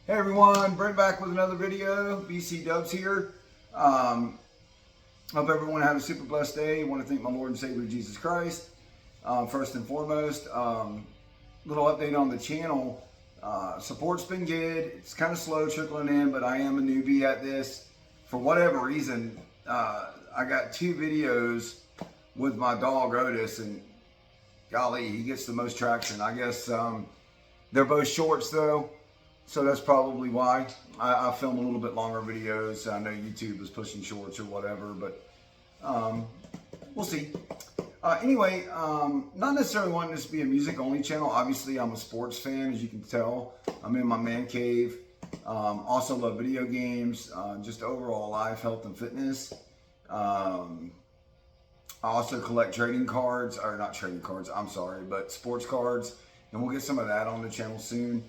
Hey everyone, Brent back with another video. BC Dubs here. Hope everyone had a super blessed day. I want to thank my Lord and Savior Jesus Christ. First and foremost, little update on the channel. Support's been good. It's kind of slow trickling in, but I am a newbie at this. For whatever reason, I got 2 videos with my dog Otis, and golly, he gets the most traction. I guess they're both shorts though. So that's probably why I film a little bit longer videos. I know YouTube is pushing shorts or whatever, but we'll see. Anyway, not necessarily wanting this to be a music only channel. Obviously, I'm a sports fan, as you can tell. I'm in my man cave. Also love video games, just overall life, health, and fitness. I also collect trading cards, or not trading cards, I'm sorry, but sports cards. And we'll get some of that on the channel soon.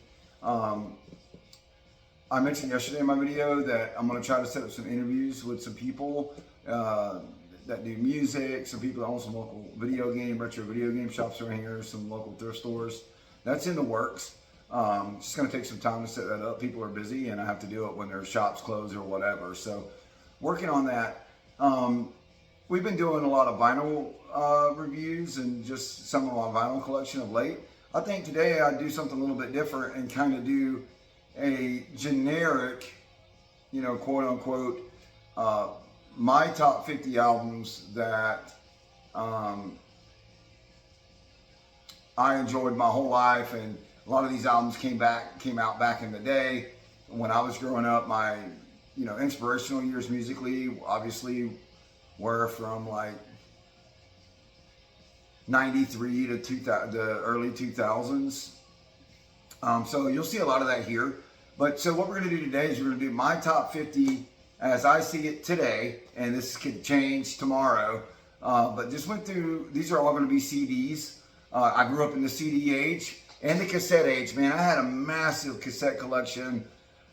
I mentioned yesterday in my video that I'm going to try to set up some interviews with some people that do music, some people that own some local retro video game shops around here, some local thrift stores. That's in the works. It's just going to take some time to set that up. People are busy and I have to do it when their shops close or whatever. So working on that. We've been doing a lot of vinyl reviews and just some of my vinyl collection of late. I think today I'd do something a little bit different and kind of do a generic, quote unquote, my top 50 albums that I enjoyed my whole life. And a lot of these albums came out back in the day when I was growing up. My, inspirational years musically, obviously, were from like 93 to 2000, the early 2000s. So you'll see a lot of that here. But so what we're going to do today is we're going to do my top 50 as I see it today, and this could change tomorrow. But just went through, these are all going to be CDs. I grew up in the CD age and the cassette age, man. I had a massive cassette collection,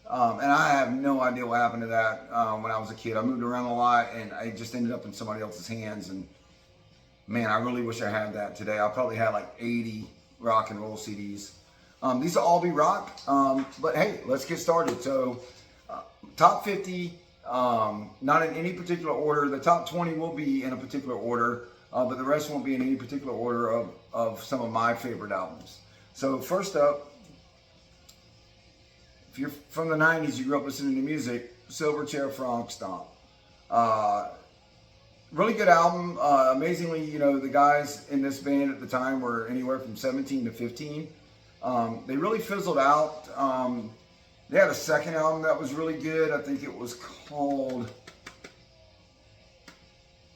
and I have no idea what happened to that when I was a kid. I moved around a lot, and I just ended up in somebody else's hands, and man, I really wish I had that today. I probably had like 80 rock and roll CDs. These will all be rock, but hey, let's get started. So, top 50, not in any particular order. The top 20 will be in a particular order, but the rest won't be in any particular order of some of my favorite albums. So first up, if you're from the 90s, you grew up listening to music, Silverchair Frog Stomp. Really good album. Amazingly, the guys in this band at the time were anywhere from 17 to 15. They really fizzled out. They had a second album that was really good. I think it was called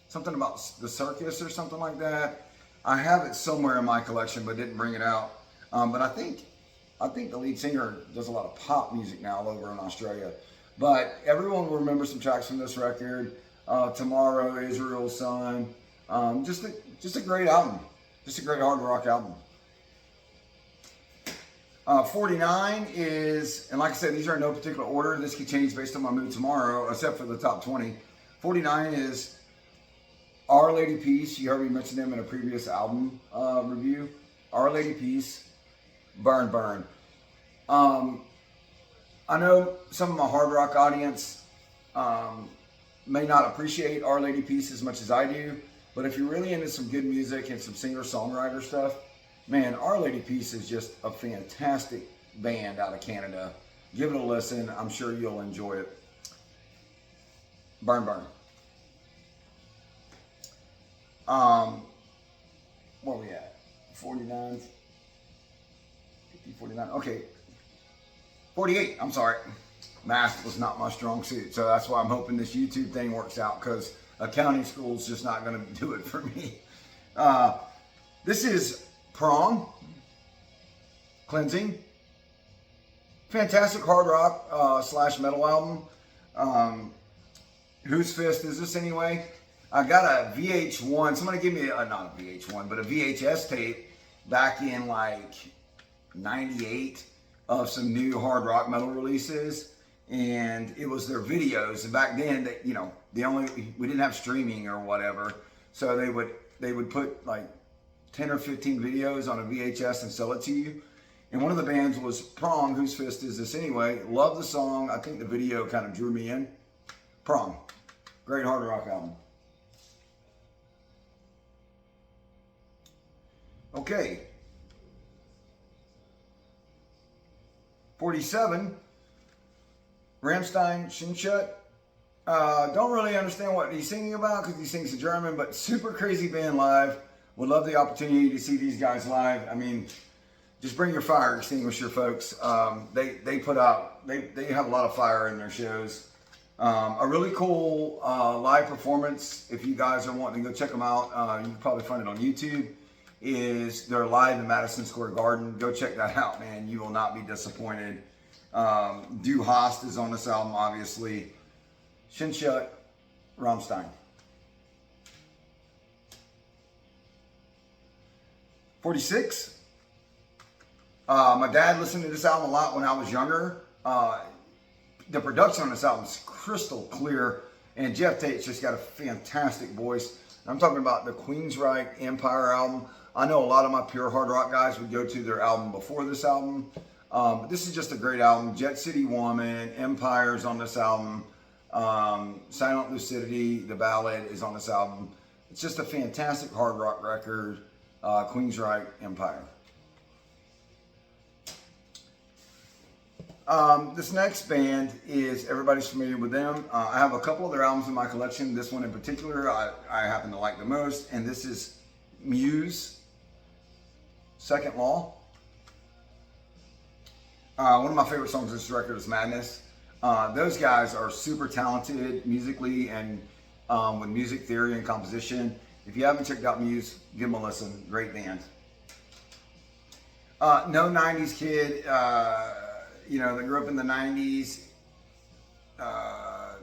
something about the Circus or something like that. I have it somewhere in my collection, but didn't bring it out. But I think the lead singer does a lot of pop music now over in Australia. But everyone will remember some tracks from this record. Tomorrow, Israel's Son. Just a great album. Just a great hard rock album. 49 is, and like I said, these are in no particular order. This could change based on my mood tomorrow, except for the top 20. 49 is Our Lady Peace. You heard me mention them in a previous album review. Our Lady Peace, Burn Burn. I know some of my hard rock audience may not appreciate Our Lady Peace as much as I do, but if you're really into some good music and some singer-songwriter stuff, man, Our Lady Peace is just a fantastic band out of Canada. Give it a listen. I'm sure you'll enjoy it. Burn Burn. Where are we at? 49, 50, 49. Okay. 48. I'm sorry. Math was not my strong suit, so that's why I'm hoping this YouTube thing works out, because accounting school's just not going to do it for me. This is Prong, Cleansing. Fantastic hard rock / metal album. Whose fist is this anyway? I got a VH1. Somebody gave me not a VH1, but a VHS tape back in like 98 of some new hard rock metal releases. And it was their videos. And back then, we didn't have streaming or whatever. So they would put like 10 or 15 videos on a VHS and sell it to you. And one of the bands was Prong, Whose Fist Is This Anyway? Love the song. I think the video kind of drew me in. Prong. Great hard rock album. Okay. 47. Rammstein, Schinschut. Don't really understand what he's singing about because he sings in German, but super crazy band live. Would love the opportunity to see these guys live. I mean, just bring your fire extinguisher, folks. They put out, they have a lot of fire in their shows. A really cool live performance, if you guys are wanting to go check them out, you can probably find it on YouTube, is they're live in Madison Square Garden. Go check that out, man. You will not be disappointed. Du Hast is on this album, obviously. Schinschut, Rammstein. 46. My dad listened to this album a lot when I was younger. The production on this album is crystal clear, and Jeff Tate's just got a fantastic voice. I'm talking about the Queensryche Empire album. I know a lot of my pure hard rock guys would go to their album before this album. But this is just a great album. Jet City Woman, Empire's on this album. Silent Lucidity, the ballad, is on this album. It's just a fantastic hard rock record. Queensryche Empire. This next band is, everybody's familiar with them. I have a couple of their albums in my collection. This one in particular I happen to like the most, and this is Muse, Second Law. One of my favorite songs on this record is Madness. Those guys are super talented musically and with music theory and composition. If you haven't checked out Muse, give them a listen. Great band. No 90s kid, that grew up in the 90s.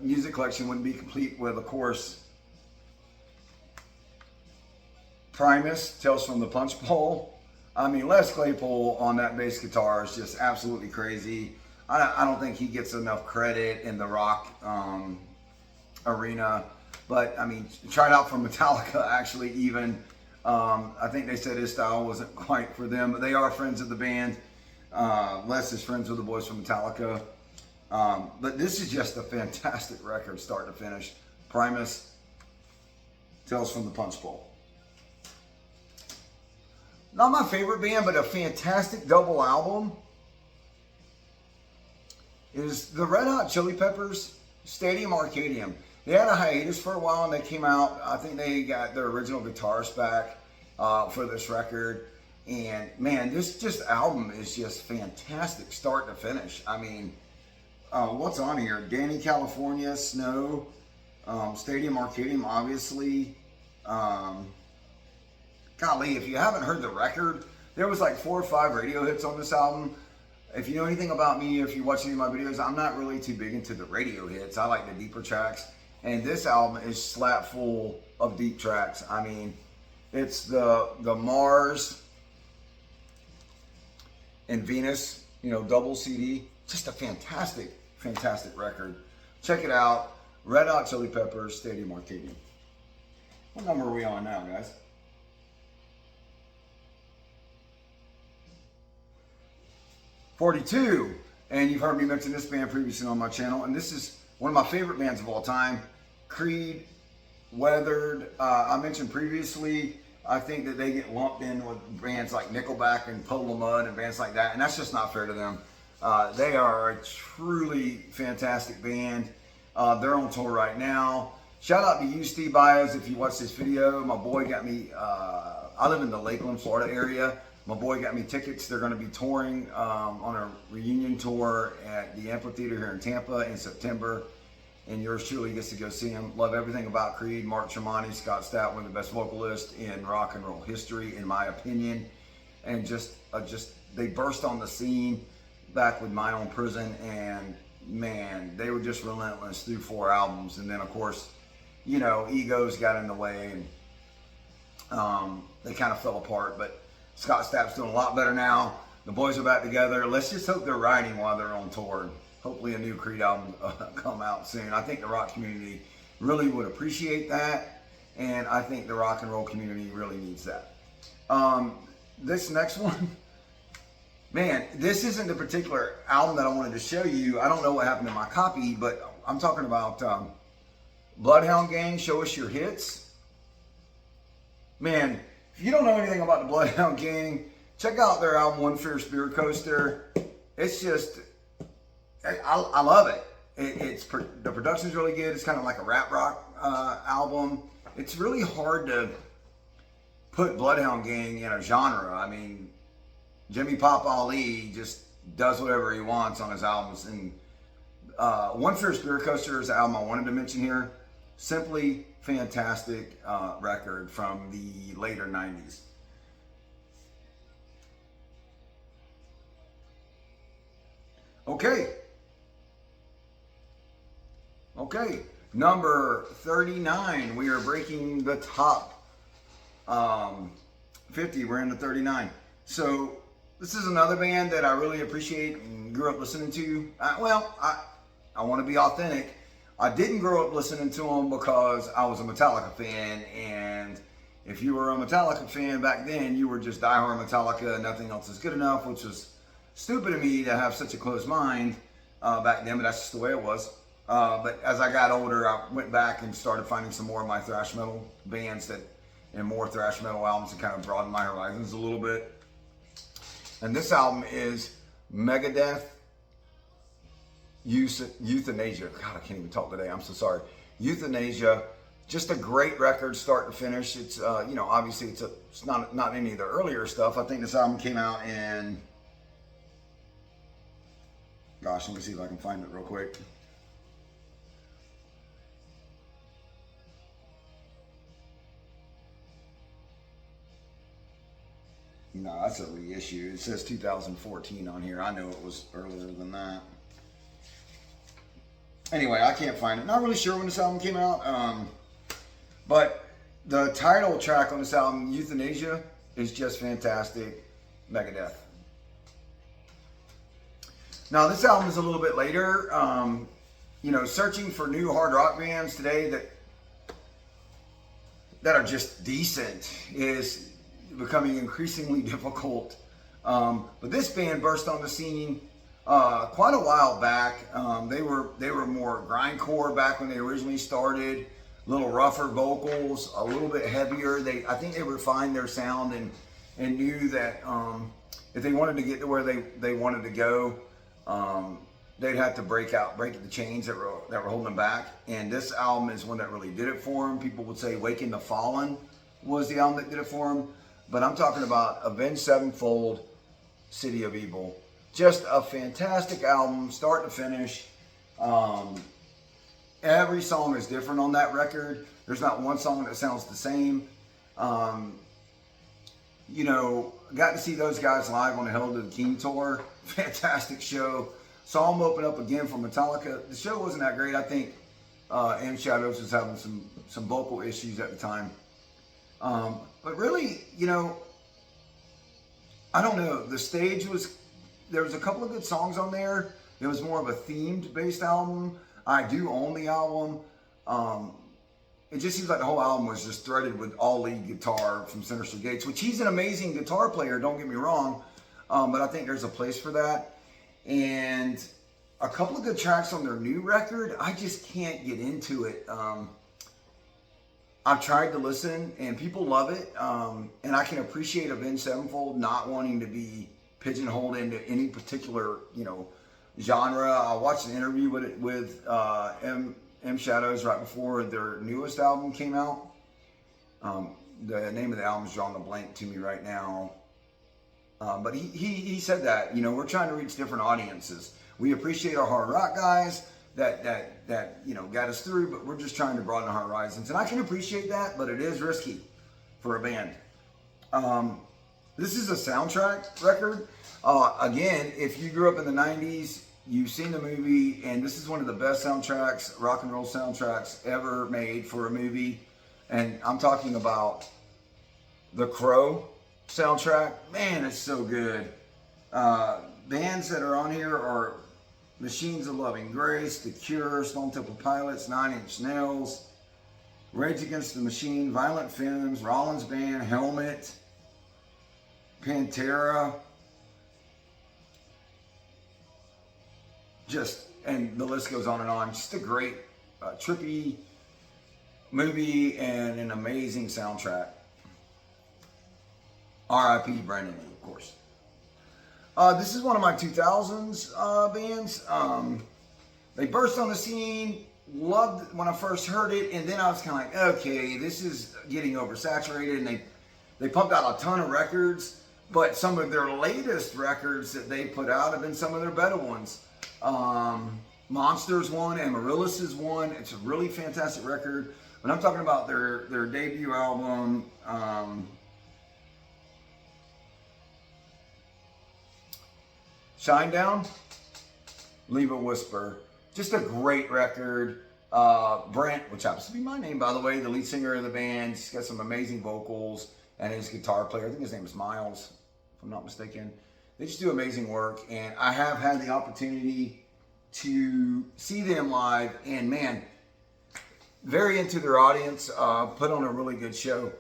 Music collection wouldn't be complete with, of course, Primus, Tales from the Punch Bowl. I mean, Les Claypool on that bass guitar is just absolutely crazy. I don't think he gets enough credit in the rock arena. But, I mean, tried out for Metallica, actually, even. I think they said his style wasn't quite for them, but they are friends of the band. Les is friends with the boys from Metallica. But this is just a fantastic record, start to finish. Primus, Tales from the Punch Bowl. Not my favorite band, but a fantastic double album is the Red Hot Chili Peppers, Stadium Arcadium. They had a hiatus for a while and they came out. I think they got their original guitarist back for this record. And man, this album is just fantastic, start to finish. I mean, what's on here? Danny California, Snow, Stadium Arcadium, obviously. Golly, if you haven't heard the record, there was like 4 or 5 radio hits on this album. If you know anything about me, if you watch any of my videos, I'm not really too big into the radio hits. I like the deeper tracks. And this album is slap full of deep tracks. I mean, it's the Mars and Venus, double CD. Just a fantastic, fantastic record. Check it out. Red Hot Chili Peppers, Stadium Arcadium. What number are we on now, guys? 42. And you've heard me mention this band previously on my channel. And this is one of my favorite bands of all time. Creed, Weathered. I mentioned previously, I think that they get lumped in with bands like Nickelback and Puddle of Mudd and bands like that. And that's just not fair to them. They are a truly fantastic band. They're on tour right now. Shout out to you, Steve Bios, if you watch this video. My boy got me, I live in the Lakeland, Florida area. My boy got me tickets. They're going to be touring on a reunion tour at the Amphitheater here in Tampa in September. And yours truly gets to go see him. Love everything about Creed. Mark Tremonti, Scott Stapp, one of the best vocalists in rock and roll history, in my opinion. And they burst on the scene back with My Own Prison. And man, they were just relentless through 4 albums. And then, of course, egos got in the way and they kind of fell apart. But Scott Stapp's doing a lot better now. The boys are back together. Let's just hope they're writing while they're on tour. Hopefully a new Creed album come out soon. I think the rock community really would appreciate that. And I think the rock and roll community really needs that. This next one Man, this isn't the particular album that I wanted to show you. I don't know what happened to my copy, but I'm talking about Bloodhound Gang, Show Us Your Hits. Man, if you don't know anything about the Bloodhound Gang, check out their album One Fierce Beer Coaster. It's just, I love it. The production's really good. It's kind of like a rap rock album. It's really hard to put Bloodhound Gang in a genre. I mean, Jimmy Pop Ali just does whatever he wants on his albums. And One Fierce Beer Coaster is the album I wanted to mention here. Simply fantastic record from the later 90s. Okay, number 39. We are breaking the top 50. We're into 39. So this is another band that I really appreciate and grew up listening to. I want to be authentic. I didn't grow up listening to them because I was a Metallica fan, and if you were a Metallica fan back then, you were just diehard Metallica, nothing else is good enough, which was stupid of me to have such a closed mind back then, but that's just the way it was. But as I got older, I went back and started finding some more of my thrash metal bands and more thrash metal albums to kind of broaden my horizons a little bit. And this album is Megadeth Euthanasia. God, I can't even talk today. I'm so sorry. Euthanasia, just a great record, start to finish. It's obviously it's not any of the earlier stuff. I think this album came out in, gosh, let me see if I can find it real quick. No, that's a reissue. It says 2014 on here. I know it was earlier than that. Anyway, I can't find it. Not really sure when this album came out. But the title track on this album, Euthanasia, is just fantastic. Megadeth. Now, this album is a little bit later. Searching for new hard rock bands today that are just decent is becoming increasingly difficult. But this band burst on the scene quite a while back. They were more grindcore back when they originally started. A little rougher vocals, a little bit heavier. I think they refined their sound and knew that if they wanted to get to where they wanted to go, they'd have to break the chains that were holding them back. And this album is one that really did it for them. People would say Waking the Fallen was the album that did it for them. But I'm talking about Avenged Sevenfold, City of Evil. Just a fantastic album, start to finish. Every song is different on that record. There's not one song that sounds the same. Got to see those guys live on the Hell to the King tour. Fantastic show. Saw them open up again for Metallica. The show wasn't that great. I think M Shadows was having some vocal issues at the time. But really, I don't know. The stage there was a couple of good songs on there. It was more of a themed based album. I do own the album. It just seems like the whole album was just threaded with all lead guitar from Sinister Gates, which he's an amazing guitar player, don't get me wrong. But I think there's a place for that. And a couple of good tracks on their new record, I just can't get into it. I've tried to listen, and people love it. And I can appreciate Avenged Sevenfold not wanting to be pigeonholed into any particular, genre. I watched an interview with M Shadows right before their newest album came out. The name of the album is drawing a blank to me right now. But he said that, we're trying to reach different audiences. We appreciate our hard rock guys that got us through, but we're just trying to broaden our horizons. And I can appreciate that, but it is risky for a band. This is a soundtrack record. Again, if you grew up in the 90s, you've seen the movie, and this is one of the best soundtracks, rock and roll soundtracks ever made for a movie. And I'm talking about The Crow soundtrack. Man, it's so good. Bands that are on here are Machines of Loving Grace, The Cure, Stone Temple Pilots, Nine Inch Nails, Rage Against the Machine, Violent Femmes, Rollins Band, Helmet, Pantera, and the list goes on and on. Just a great, trippy movie and an amazing soundtrack. R.I.P. Brandon Lee, of course. This is one of my 2000s bands. They burst on the scene. Loved when I first heard it, and then I was kind of like, okay, this is getting oversaturated, and they pumped out a ton of records, but some of their latest records that they put out have been some of their better ones. Monsters one, Amaryllis is one. It's a really fantastic record. But I'm talking about their debut album, Shinedown, Leave a Whisper. Just a great record. Brent, which happens to be my name, by the way, the lead singer of the band, he's got some amazing vocals, and his guitar player, I think his name is Miles, if I'm not mistaken. They just do amazing work, and I have had the opportunity to see them live, and man, very into their audience, put on a really good show.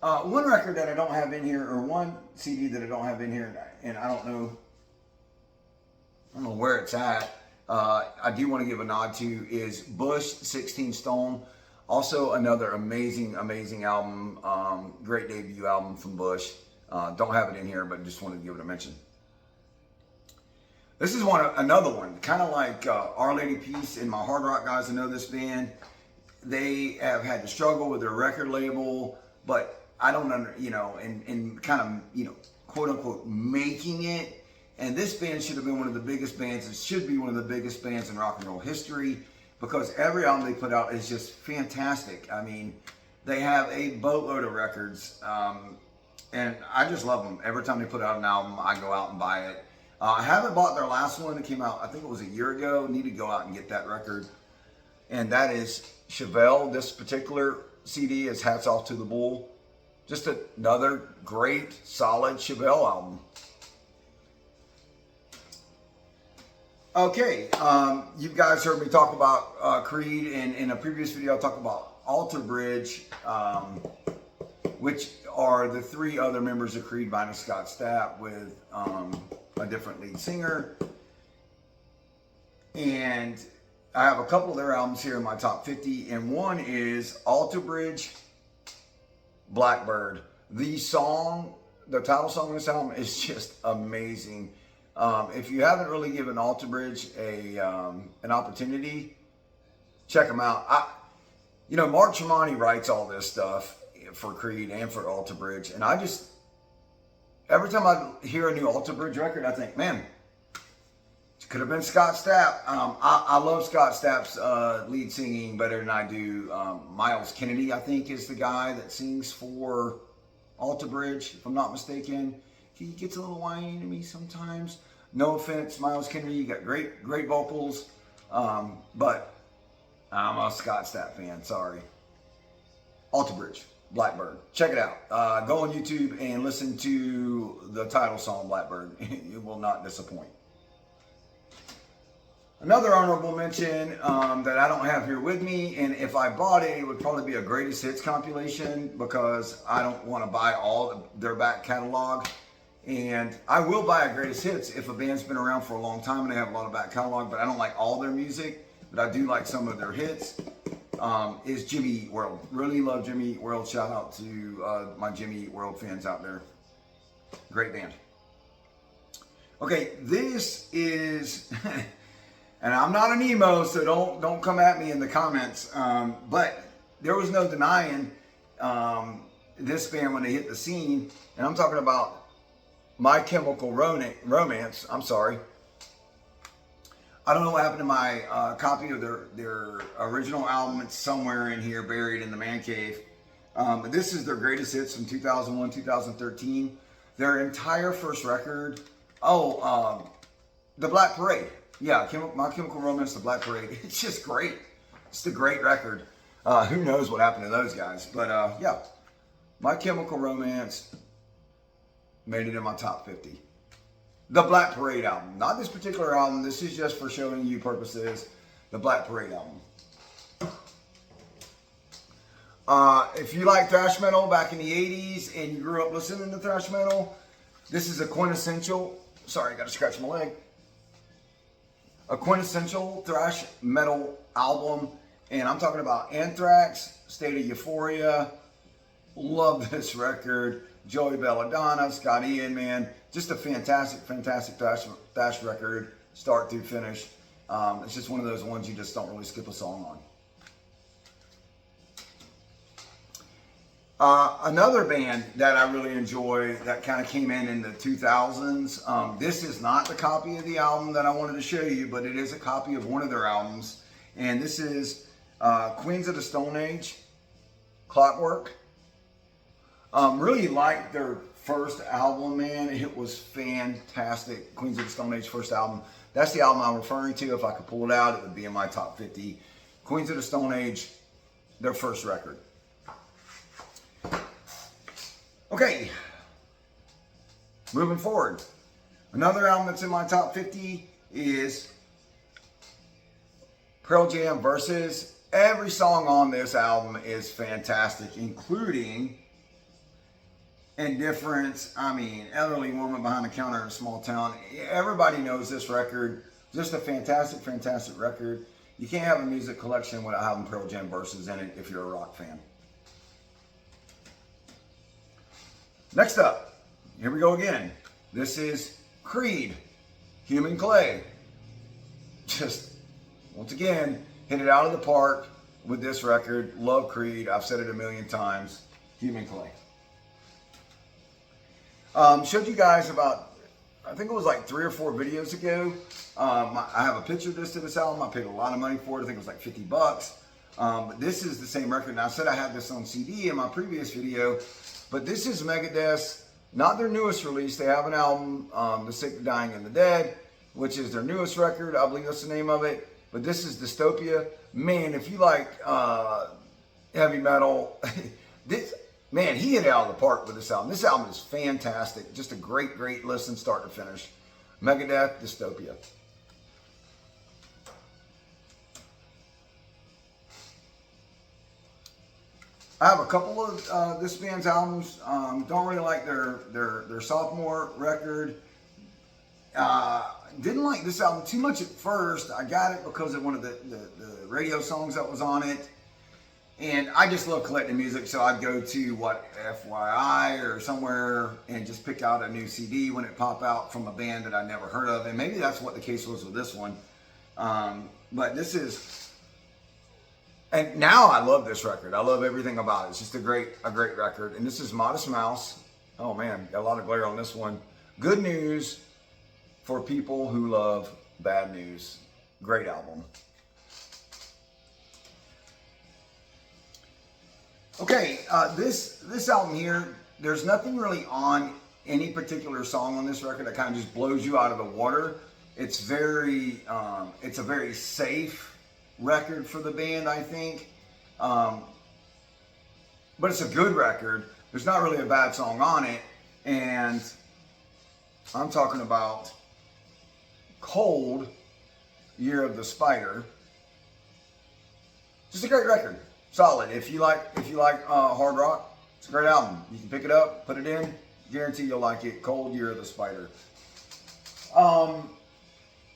One record that I don't have in here, or one CD that I don't have in here, and I don't know where it's at, I do want to give a nod to, is Bush, 16 Stone. Also another amazing album, great debut album from Bush. Don't have it in here, but just wanted to give it a mention. This is another one, kind of like Our Lady Peace and my hard rock guys that know this band. They have had to struggle with their record label, but I don't and kind of, quote unquote, making it. And this band should have been one of the biggest bands. It should be one of the biggest bands in rock and roll history, because every album they put out is just fantastic. I mean, they have a boatload of records, and I just love them. Every time they put out an album, I go out and buy it. I haven't bought their last one that came out, I think it was a year ago. Need to go out and get that record. And that is Chevelle. This particular CD is Hats Off to the Bull. Just another great, solid Chevelle album. Okay, you guys heard me talk about Creed, and in a previous video I talked about Alter Bridge, which are the three other members of Creed minus Scott Stapp with a different lead singer. And I have a couple of their albums here in my top 50, and one is Alter Bridge, Blackbird. The title song of this album is just amazing. If you haven't really given Alter Bridge an opportunity, check them out. Mark Tremonti writes all this stuff for Creed and for Alter Bridge, and every time I hear a new Alter Bridge record, I think, man, it could have been Scott Stapp. I love Scott Stapp's lead singing better than I do Miles Kennedy, I think, is the guy that sings for Alter Bridge, if I'm not mistaken. He gets a little whiny to me sometimes. No offense, Miles Kennedy, you got great vocals, but I'm a Scott Stapp fan, sorry. Alter Bridge, Blackbird. Check it out. Go on YouTube and listen to the title song, Blackbird. You will not disappoint. Another honorable mention that I don't have here with me, and if I bought it, it would probably be a greatest hits compilation, because I don't want to buy all their back catalog. And I will buy a greatest hits if a band's been around for a long time and they have a lot of back catalog, but I don't like all their music, but I do like some of their hits. Is Jimmy Eat World. Really love Jimmy Eat World. Shout out to my Jimmy Eat World fans out there. Great band. Okay, this is, and I'm not an emo, so don't come at me in the comments, but there was no denying this band when they hit the scene, and I'm talking about My Chemical Romance. I'm sorry. I don't know what happened to my copy of their original album. It's somewhere in here, buried in the man cave. But this is their greatest hits from 2001, 2013. Their entire first record. The Black Parade. Yeah, My Chemical Romance, The Black Parade. It's just great. It's a great record. Who knows what happened to those guys. But yeah, My Chemical Romance made it in my top 50. The Black Parade album. Not this particular album. This is just for showing you purposes. The Black Parade album. If you like thrash metal back in the 80s and you grew up listening to thrash metal, this is a quintessential. Sorry, I got to scratch my leg. a quintessential thrash metal album, and I'm talking about Anthrax, State of Euphoria. Love this record. Joey Belladonna, Scott Ian, man, just a fantastic thrash record, start to finish. It's just one of those ones you just don't really skip a song on. Another band that I really enjoy that kind of came in the 2000s. This is not the copy of the album that I wanted to show you, but it is a copy of one of their albums. And this is Queens of the Stone Age, Clockwork. Really liked their first album, man. It was fantastic. Queens of the Stone Age first album. That's the album I'm referring to. If I could pull it out, it would be in my top 50. Queens of the Stone Age, their first record. Okay, moving forward. Another album that's in my top 50 is Pearl Jam Versus. Every song on this album is fantastic, including Indifference. I mean, Elderly Woman Behind the Counter in a Small Town. Everybody knows this record. Just a fantastic record. You can't have a music collection without having Pearl Jam Versus in it if you're a rock fan. Next up, here we go again. This is Creed, Human Clay. Just, once again, hit it out of the park with this record. Love Creed. I've said it a million times. Human Clay. Showed you guys about, I think it was like 3 or 4 videos ago. I have a picture of this album. I paid a lot of money for it. I think it was like $50. But this is the same record. Now, I said I had this on CD in my previous video. But this is Megadeth's, not their newest release. They have an album, The Sick, the Dying, and the Dead, which is their newest record. I believe that's the name of it. But this is Dystopia. Man, if you like heavy metal, man, he hit it out of the park with this album. This album is fantastic. Just a great listen, start to finish. Megadeth, Dystopia. I have a couple of this band's albums. Don't really like their sophomore record. Didn't like this album too much at first. I got it because of one of the radio songs that was on it. And I just love collecting music, so I'd go to FYI or somewhere and just pick out a new CD when it popped out from a band that I never heard of. And maybe that's what the case was with this one. But this is... And now I love this record. I love everything about it. It's just a great record. And this is Modest Mouse. Oh man, got a lot of glare on this one. Good news for people who love bad news. Great album. Okay, this album here, there's nothing really on any particular song on this record that kind of just blows you out of the water. It's a very safe record for the band, I think. But it's a good record. There's not really a bad song on it. And I'm talking about Cold, Year of the Spider. Just a great record. Solid. If you like hard rock, it's a great album. You can pick it up, put it in, guarantee you'll like it. Cold, Year of the Spider.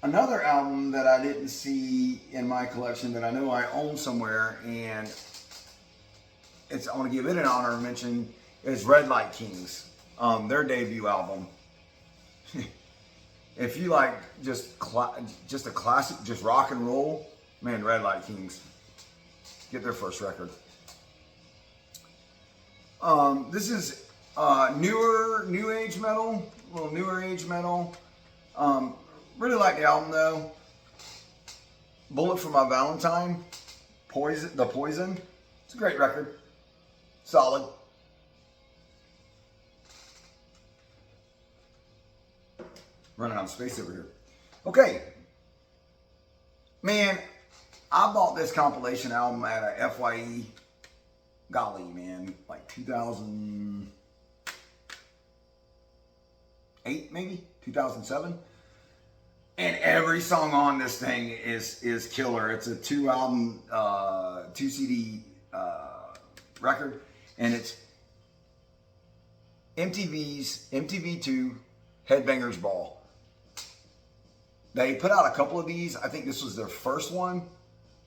Another album that I didn't see in my collection that I know I own somewhere, and I want to give it an honorable mention, is Red Light Kings, their debut album. If you like just a classic, just rock and roll, man, Red Light Kings, get their first record. This is new age metal, a little newer age metal. Really like the album though. Bullet for My Valentine, The Poison. It's a great record. Solid. Running out of space over here. Okay. Man, I bought this compilation album at a FYE, golly man, like 2008 maybe, 2007. And every song on this thing is killer. It's a 2 CD record, and it's MTV's MTV2 Headbangers Ball. They put out a couple of these. I think this was their first one.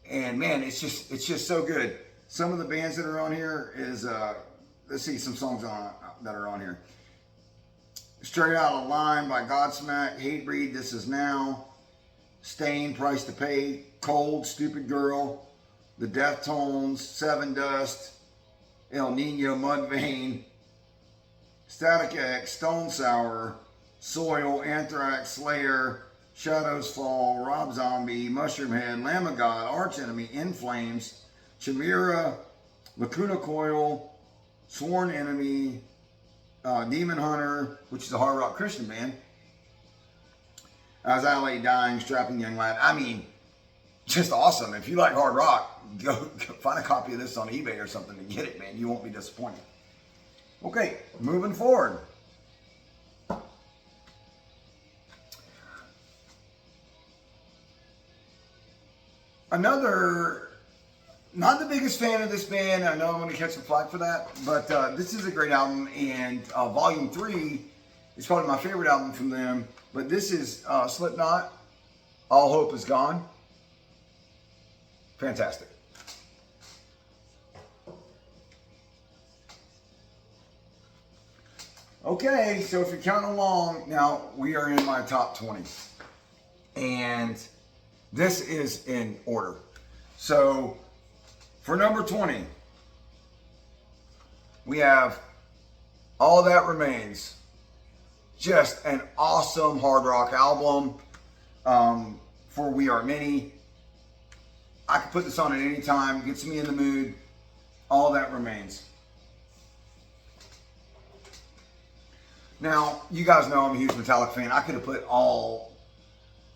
And man, it's just so good. Some of the bands that are on here is, let's see some songs that are on here. Straight Out of Line by Godsmack, Hatebreed, This Is Now, Stain, Price to Pay, Cold, Stupid Girl, The Deftones, Seven Dust, El Nino, Mudvayne, Static X, Stone Sour, Soil, Anthrax, Slayer, Shadows Fall, Rob Zombie, Mushroomhead, Lamb of God, Arch Enemy, In Flames, Chimera, Lacuna Coil, Sworn Enemy, Demon Hunter, which is a hard rock Christian band, As I Lay Dying, Strapping Young Lad. I mean, just awesome. If you like hard rock, go find a copy of this on eBay or something and get it, man. You won't be disappointed. Okay, moving forward. Another, not the biggest fan of this band. I know I'm going to catch some flack for that, but this is a great album, and Volume 3 is probably my favorite album from them. But this is Slipknot, All Hope Is Gone. Fantastic. Okay, so if you're counting along, now we are in my top 20. And this is in order. So for number 20, we have All That Remains. Just an awesome hard rock album. For We Are Many. I can put this on at any time. Gets me in the mood. All That Remains. Now, you guys know I'm a huge Metallica fan. I could have put all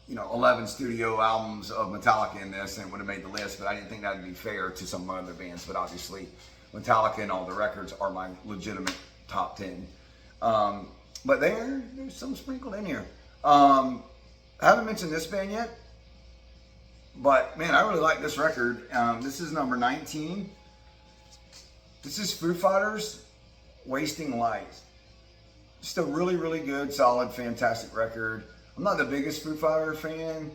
11 studio albums of Metallica in this and it would have made the list, but I didn't think that would be fair to some of my other bands. But obviously, Metallica and all the records are my legitimate top 10. But there's some sprinkled in here. I haven't mentioned this band yet, but man, I really like this record. This is number 19. This is Foo Fighters, Wasting Light. Just a really, really good, solid, fantastic record. I'm not the biggest Foo Fighter fan,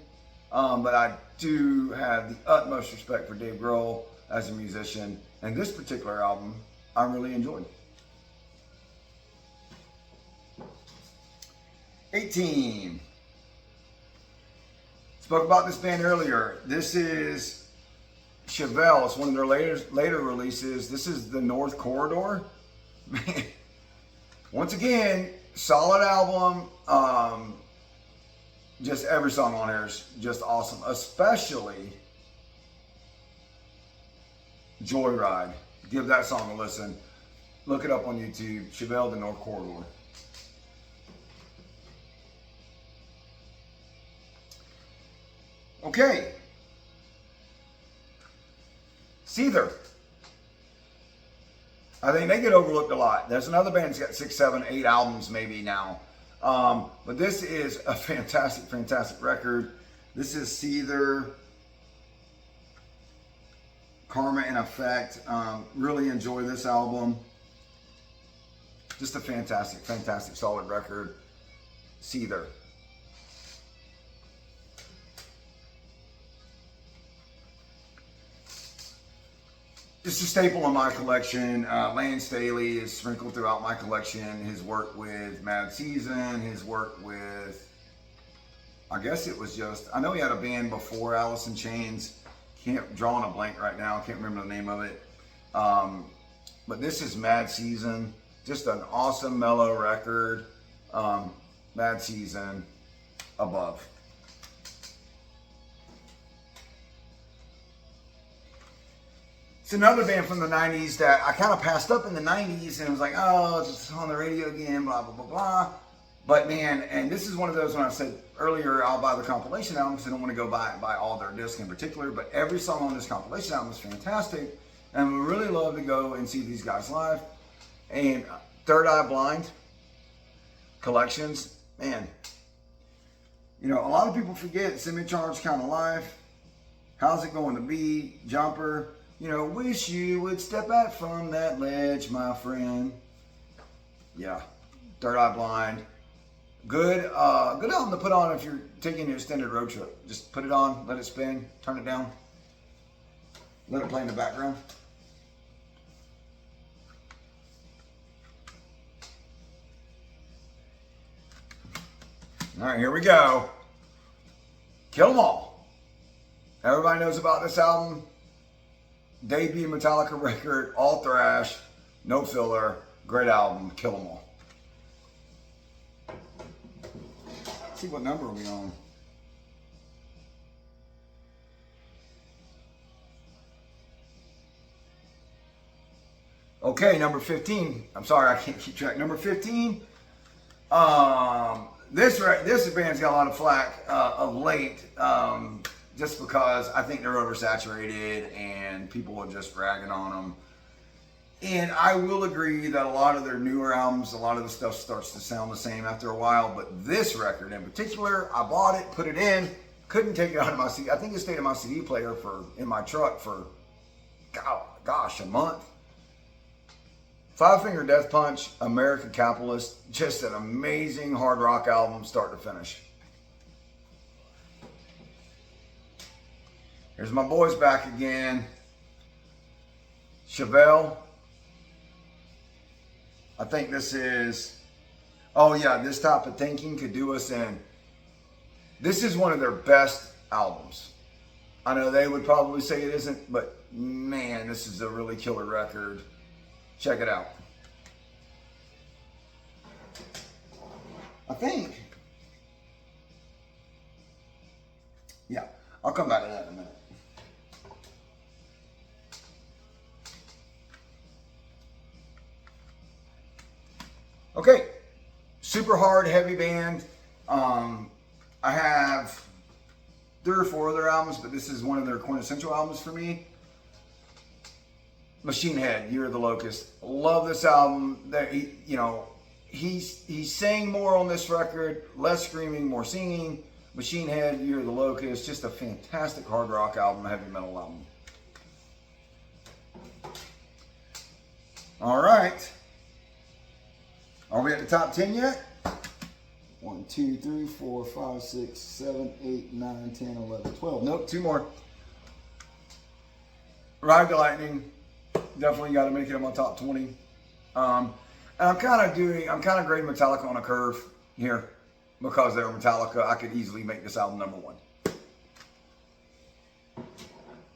but I do have the utmost respect for Dave Grohl as a musician. And this particular album, I really enjoyed. 18. Spoke about this band earlier. This is Chevelle. It's one of their later releases. This is The North Corridor. Man, once again, solid album. Just every song on here is just awesome, especially Joyride. Give that song a listen. Look it up on YouTube. Chevelle, The North Corridor. Okay. Seether. I think they get overlooked a lot. There's another band that's got 6, 7, 8 albums maybe now. But this is a fantastic, fantastic record. This is Seether, Karma in Effect. Really enjoy this album. Just a fantastic, fantastic, solid record. Seether. It's a staple in my collection. Lane Staley is sprinkled throughout my collection. His work with Mad Season, his work with, I guess it was just, I know he had a band before Alice in Chains. Drawing a blank right now. Can't remember the name of it. But this is Mad Season. Just an awesome mellow record. Mad Season, above. It's another band from the 90s that I kind of passed up in the 90s and it was like, oh, it's just on the radio again, blah, blah, blah, blah. But man, and this is one of those when I said earlier, I'll buy the compilation album because I don't want to go buy all their discs in particular, but every song on this compilation album is fantastic. And we really love to go and see these guys live. And Third Eye Blind collections, man. A lot of people forget Semi-Charged Kind of Life. How's It Going to Be? Jumper. Wish you would step back from that ledge, my friend. Yeah, Third Eye Blind. Good, good album to put on if you're taking an extended road trip. Just put it on, let it spin, turn it down, let it play in the background. All right, here we go. Kill 'Em All. Everybody knows about this album. Debut Metallica record, all thrash, no filler, great album, Kill 'Em All. Let's see what number are we on. Okay, number 15. I'm sorry, I can't keep track. Number 15. This band's got a lot of flack of late, just because I think they're oversaturated and people are just ragging on them. And I will agree that a lot of their newer albums, a lot of the stuff starts to sound the same after a while. But this record in particular, I bought it, put it in, couldn't take it out of my CD. I think it stayed in my CD player in my truck for, gosh, a month. Five Finger Death Punch, American Capitalist, just an amazing hard rock album, start to finish. Here's my boys back again. Chevelle. I think this is, oh yeah, This Type of Thinking could do us in. This is one of their best albums. I know they would probably say it isn't, but man, this is a really killer record. Check it out. I think. Yeah, I'll come back to that in a minute. Okay, super hard, heavy band. I have 3 or 4 other albums, but this is one of their quintessential albums for me. Machine Head, Year of the Locust. Love this album. That he's saying more on this record, less screaming, more singing. Machine Head, Year of the Locust, just a fantastic hard rock album, heavy metal album. All right. Are we at the top 10 yet? 1, 2, 3, 4, 5, 6, 7, 8, 9, 10, 11, 12. Nope, 2 more. Ride the Lightning. Definitely got to make it in my top 20. And I'm kind of grading Metallica on a curve here because they're Metallica. I could easily make this album number 1.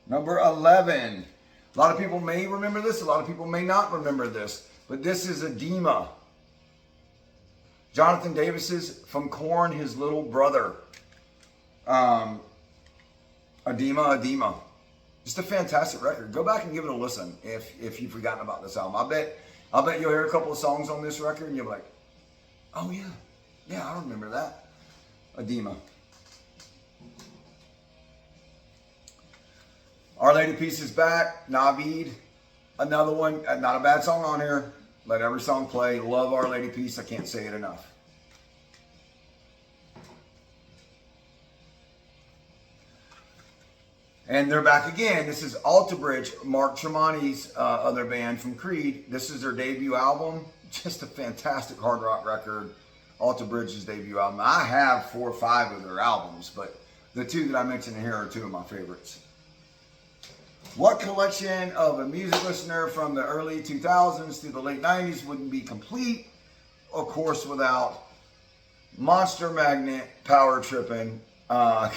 Number 11. A lot of people may remember this. A lot of people may not remember this. But this is Edema. Jonathan Davis's from Korn, his little brother. Edema. Just a fantastic record. Go back and give it a listen if you've forgotten about this album. I bet you'll hear a couple of songs on this record and you'll be like, oh yeah, I remember that. Edema. Our Lady Peace is back. Navid, another one. Not a bad song on here. Let every song play. Love Our Lady Peace. I can't say it enough. And they're back again. This is Alter Bridge, Mark Tremonti's other band from Creed. This is their debut album. Just a fantastic hard rock record. Alter Bridge's debut album. I have 4 or 5 of their albums, but the 2 that I mentioned here are 2 of my favorites. What collection of a music listener from the early 2000s to the late 90s wouldn't be complete, of course, without Monster Magnet, Power Trippin'. God,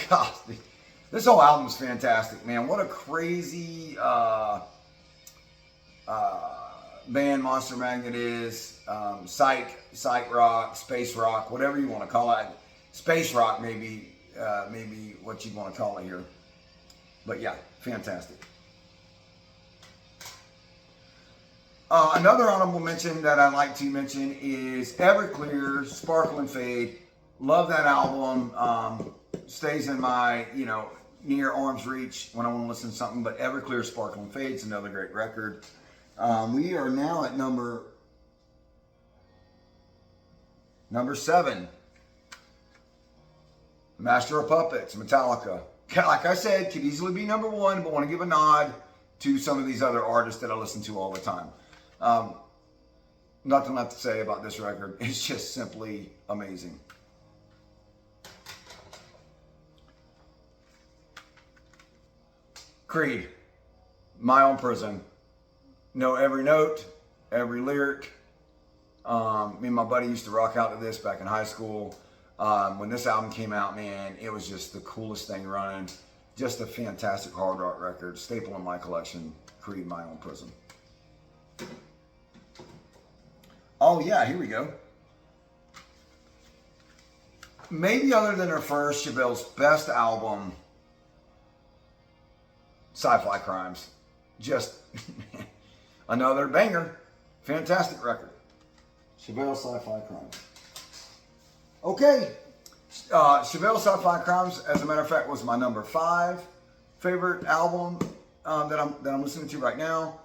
this whole album's fantastic, man. What a crazy band Monster Magnet is. Psych rock, space rock, whatever you want to call it. Space rock, maybe what you want to call it here. But yeah, fantastic. Another honorable mention that I'd like to mention is Everclear, Sparkle and Fade. Love that album. Stays in my, near arm's reach when I want to listen to something. But Everclear, Sparkle and Fade is another great record. We are now at number 7. Master of Puppets, Metallica. Like I said, could easily be number 1, but want to give a nod to some of these other artists that I listen to all the time. Nothing left to say about this record. It's just simply amazing. Creed, My Own Prison. Know every note, every lyric. Me and my buddy used to rock out to this back in high school. When this album came out, man, it was just the coolest thing running. Just a fantastic hard rock record. Staple in my collection. Creed, My Own Prison. Oh yeah, here we go. Maybe other than her first, Chevelle's best album, Sci-Fi Crimes. Just another banger. Fantastic record. Chevelle Sci-Fi Crimes. Okay. Chevelle Sci-Fi Crimes, as a matter of fact, was my number 5 favorite album that I'm listening to right now.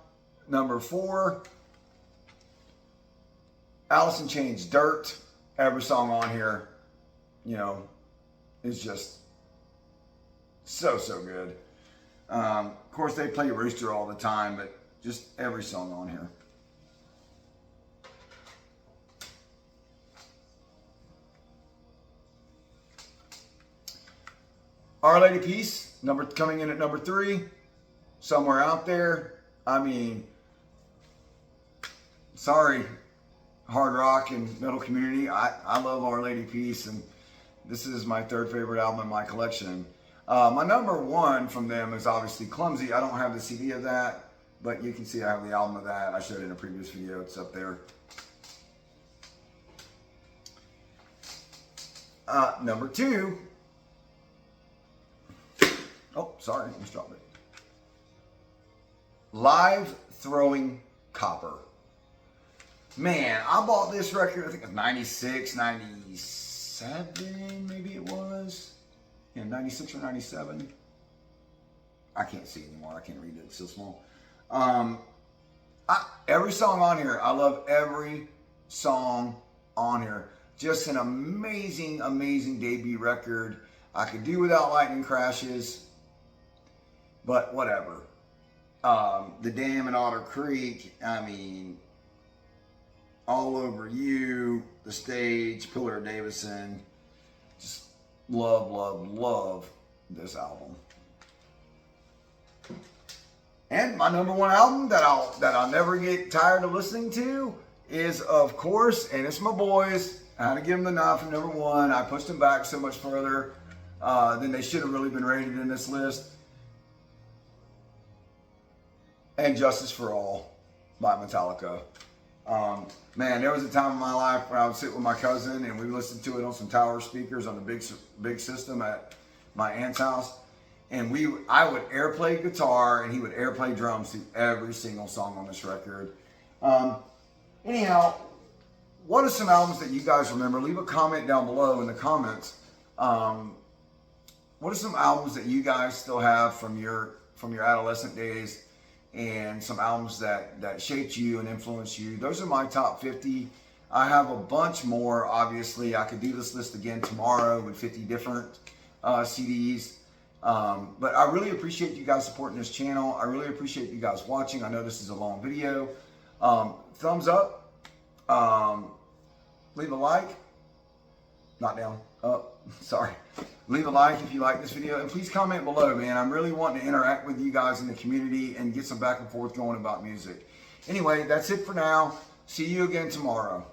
Number 4, Alice in Chains, Dirt. Every song on here, you know, is just so good. Of course, they play Rooster all the time, but just every song on here. Our Lady Peace, coming in at number 3, Somewhere Out There. I mean, sorry, hard rock and metal community. I love Our Lady Peace, and this is my 3rd favorite album in my collection. My number 1 from them is obviously Clumsy. I don't have the CD of that, but you can see I have the album of that. I showed it in a previous video. It's up there. Number 2. Oh, sorry, I just dropped it. Live Throwing Copper. Man, I bought this record, I think it was 96, 97, maybe it was. Yeah, 96 or 97. I can't see anymore. I can't read it. It's so small. Every song on here, I love every song on here. Just an amazing, amazing debut record. I could do without Lightning Crashes, but whatever. The Dam in Otter Creek, I mean, All Over You, The Stage, Pillar of Davison. Just love this album. And my number 1 album that I'll never get tired of listening to is, of course, and it's my boys. I had to give them the nod for number 1. I pushed them back so much further than they should have really been rated in this list. And Justice for All by Metallica. Man, there was a time in my life where I would sit with my cousin and we listened to it on some tower speakers on the big system at my aunt's house. And I would airplay guitar and he would airplay drums through every single song on this record. Anyhow, what are some albums that you guys remember? Leave a comment down below in the comments. What are some albums that you guys still have from your adolescent days? And some albums that shaped you and influenced you. Those are my top 50. I have a bunch more, obviously. I could do this list again tomorrow with 50 different CDs. But I really appreciate you guys supporting this channel. I really appreciate you guys watching. I know this is a long video. Thumbs up. Leave a like. Not down. Up. Sorry. Leave a like if you like this video, and please comment below, man. I'm really wanting to interact with you guys in the community and get some back and forth going about music. Anyway, that's it for now. See you again tomorrow.